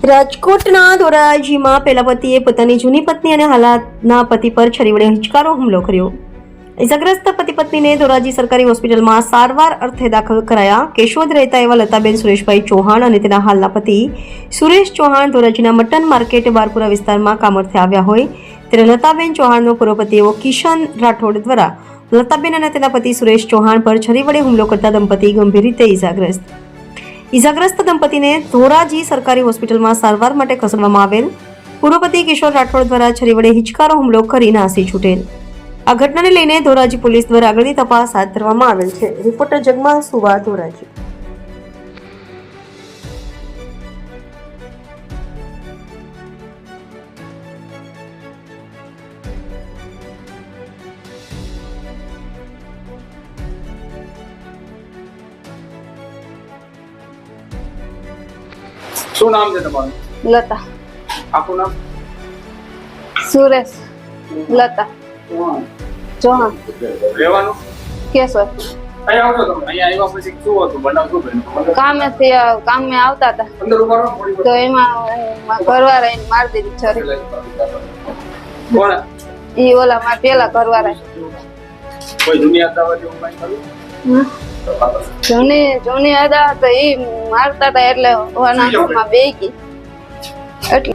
રાજકોટના ધોરાજીમાં પહેલા પતિએ પોતાની જૂની પત્ની અને હાલના પતિ પર છરી વડે હિંચકારો હુમલો કર્યો. ઇજાગ્રસ્ત પતિ પત્નીને ધોરાજી સરકારી હોસ્પિટલમાં સારવાર અર્થે દાખલ કરાયા. કેશોદ રહેતા એવા લતાબેન સુરેશભાઈ ચૌહાણ અને તેના હાલના પતિ સુરેશ ચૌહાણ ધોરાજીના મટન માર્કેટ બારપુરા વિસ્તારમાં કામ અર્થે આવ્યા હોય ત્યારે લતાબેન ચૌહાણનો પૂર્વ પતિ એવો કિશન રાઠોડ દ્વારા લતાબેન અને તેના પતિ સુરેશ ચૌહાણ પર છરી વડે હુમલો કરતા દંપતી ગંભીર રીતે ઇજાગ્રસ્ત દંપતીને ધોરાજી સરકારી હોસ્પિટલમાં સારવાર માટે ખસેડવામાં આવેલ. પૂર્વ પતિ કિશોર રાઠોડ દ્વારા છરી વડે હિંચકારો હુમલો કરી નાસી છૂટેલ. આ ઘટનાને લઈને ધોરાજી પોલીસ દ્વારા આગળની તપાસ હાથ ધરવામાં આવેલ છે. રિપોર્ટર જગમાલ સુવા, ધોરાજી. શું નામ છે તમારું? લતા. આખું નામ? સુરેશ લતા ચૌહાણ. રહેવાનું? કેશોદ. અહીંયા આવતો તમે? અહીંયા આવ્યા પછી શું હતું? બનાવ શું બન્યો? કામે આવતા હતા અંદર ઉભા રહો થોડી તો એમાં ઘરવાળા એને મારી દીધી છરી. કોણ? ઈ ઓલા મારા પેલા ઘરવાળા. કોઈ જૂની અદાવત એવું કઈ કર્યું? જૂની અદાવત ઈ મારતા હતા એટલે હોના ઘરમાં બેસી ગઈ એટલે